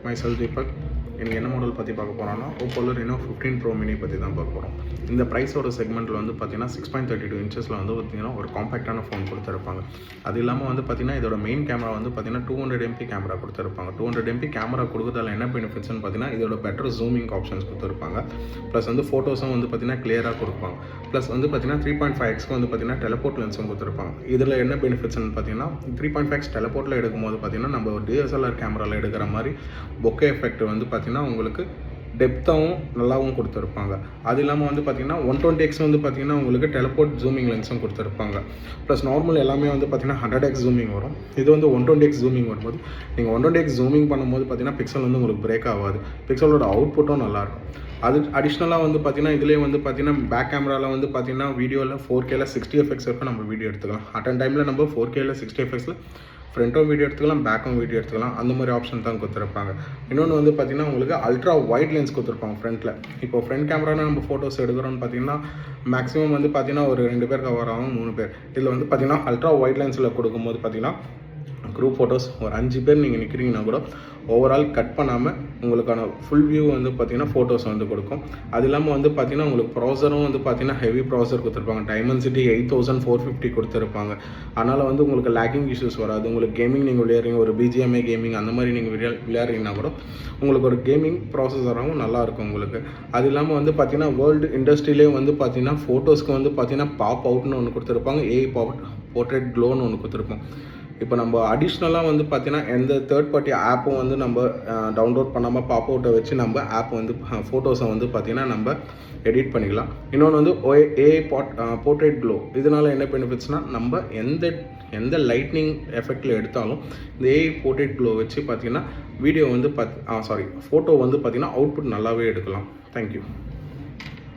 myself Deepak. எனக்கு என்ன model பற்றி பார்க்க போகிறோன்னா ஓப்போவில் ரெனோ 15 ப்ரோ மினி பற்றி தான் பார்க்க போகிறோம். இந்த ப்ரைஸோட செக்மெண்ட்டில் வந்து பார்த்தீங்கன்னா 6.32 இன்ச்சஸில் வந்து பார்த்தீங்கன்னா ஒரு காம்பேக்டான ஃபோன் கொடுத்துருப்பாங்க. அது இல்லாமல் வந்து பார்த்தீங்கன்னா இதோட மெயின் கேமரா வந்து பார்த்தீங்கன்னா 200 MP கேமரா கொடுத்துருப்பாங்க. 200 MP கேமரா கொடுக்குறதால என்ன பெனிஃபிட்ஸ்னு பார்த்தீங்கன்னா இதோட பெட்டர் ஜூமிங் ஆப்ஷன்ஸ் கொடுத்துருப்பாங்க. ப்ளஸ் வந்து ஃபோட்டோஸும் வந்து பார்த்தீங்கன்னா கிளியராக கொடுப்பாங்க. ப்ளஸ் வந்து பார்த்தீங்கன்னா 3.5x வந்து பார்த்தீங்கன்னா டெலபோர்ட் லென்ஸும் கொடுத்துருப்பாங்க. இதில் என்ன பெனிஃபிட்ஸ்னு பார்த்தீங்கன்னா 3.5x டெலபோர்ட்டில் எடுக்கும்போது பார்த்தீங்கன்னா நம்ம ஒரு DSLR கேமராவில் எடுக்கிற மாதிரி பொக்கே எஃபெக்ட் வந்து பார்த்தீங்கன்னா உங்களுக்கு டெப்த்தாகவும் நல்லாவும் கொடுத்துருப்பாங்க. அது இல்லாமல் வந்து பார்த்தீங்கன்னா 120x வந்து பார்த்தீங்கன்னா உங்களுக்கு டெலபோர்ட் ஜூமிங் லென்ஸும் கொடுத்துருப்பாங்க. ப்ளஸ் நார்மல் எல்லாமே வந்து பார்த்தீங்கன்னா 100x ஜூமிங் வரும். இது வந்து 120x ஜூமிங் வரும்போது நீங்கள் 120x ஜூமிங் பண்ணும்போது பார்த்தீங்கன்னா பிக்சல் வந்து உங்களுக்கு பிரேக் ஆகாது. பிக்சலோட அவுட்புட்டும் நல்லாயிருக்கும். அது அடிஷ்னலாக வந்து பார்த்தீங்கன்னா இதிலே வந்து பார்த்தீங்கன்னா பேக் கேமராவில் வந்து பார்த்தீங்கன்னா வீடியோவில் 4Kல 60fps வரைக்கும் நம்ம வீடியோ எடுத்துக்கலாம். அட்டன் டைமில் நம்ம 4Kல 60fpsல ஃப்ரண்ட்டும் வீடியோ எடுத்துக்கலாம், பேக்கும் வீடியோ எடுத்துக்கலாம். அந்த மாதிரி ஆப்ஷன் தான் கொடுத்துருப்பாங்க. இன்னொன்று வந்து பார்த்தீங்கன்னா உங்களுக்கு அல்ட்ரா வைட் லென்ஸ் கொடுத்துருப்பாங்க ஃப்ரண்ட்டில். இப்போ ஃப்ரண்ட் கேமராவில் நம்ம ஃபோட்டோஸ் எடுக்கிறோன்னு பார்த்தீங்கன்னா மேக்ஸிமம் வந்து பார்த்தீங்கன்னா ஒரு 2 பேர் கவர் ஆகும், 3 பேர். இதில் வந்து பார்த்தீங்கன்னா அல்ட்ரா வைட் லென்ஸில் கொடுக்கும்போது பார்த்தீங்கன்னா குரூப் ஃபோட்டோஸ் ஒரு 5 பேர் நீங்கள் நிற்கிறீங்கன்னா கூட ஓவரால் கட் பண்ணாமல் உங்களுக்கான ஃபுல் வியூ வந்து பார்த்தீங்கன்னா ஃபோட்டோஸ் வந்து கொடுக்கும். அது இல்லாமல் வந்து பார்த்தீங்கன்னா உங்களுக்கு ப்ராசரும் வந்து பார்த்தீங்கன்னா ஹெவி ப்ராசர் கொடுத்துருப்பாங்க. Dimensity 8450 கொடுத்துருப்பாங்க. அதனால் வந்து உங்களுக்கு லேக்கிங் இஷ்யூஸ் வராது. உங்களுக்கு கேமிங் நீங்கள் விளையாடுறீங்க, ஒரு BGMI கேமிங் அந்த மாதிரி நீங்கள் விளையாடுறீங்கன்னா கூட உங்களுக்கு ஒரு கேமிங் ப்ராசஸராகவும் நல்லாயிருக்கும் உங்களுக்கு. அது இல்லாமல் வந்து பார்த்தீங்கன்னா வேர்ல்டு இண்டஸ்ட்ரியிலே வந்து பார்த்தீங்கன்னா ஃபோட்டோஸ்க்கு வந்து பார்த்தீங்கன்னா பாப் அவுட்னு ஒன்று கொடுத்துருப்பாங்க, AI போர்ட்ரேட் க்ளோன்னு ஒன்று கொடுத்துருப்போம். இப்போ நம்ம அடிஷ்னலாக வந்து பார்த்தீங்கன்னா எந்த தேர்ட் பார்ட்டி ஆப்பும் வந்து நம்ம டவுன்லோட் பண்ணாமல் பாப் அவுட்டை வச்சு நம்ம ஆப் வந்து ஃபோட்டோஸை வந்து பார்த்தீங்கன்னா நம்ம எடிட் பண்ணிக்கலாம். இன்னொன்று வந்து AI போர்ட்ரேட் க்ளோ. இதனால் என்ன பெனிஃபிட்ஸ்னால் நம்ம எந்த லைட்னிங் எஃபெக்டில் எடுத்தாலும் இந்த AI போர்ட்ரேட் க்ளோ வச்சு பார்த்தீங்கன்னா வீடியோ வந்து ஃபோட்டோ வந்து பார்த்தீங்கன்னா அவுட்புட் நல்லாவே எடுக்கலாம். தேங்க்யூ.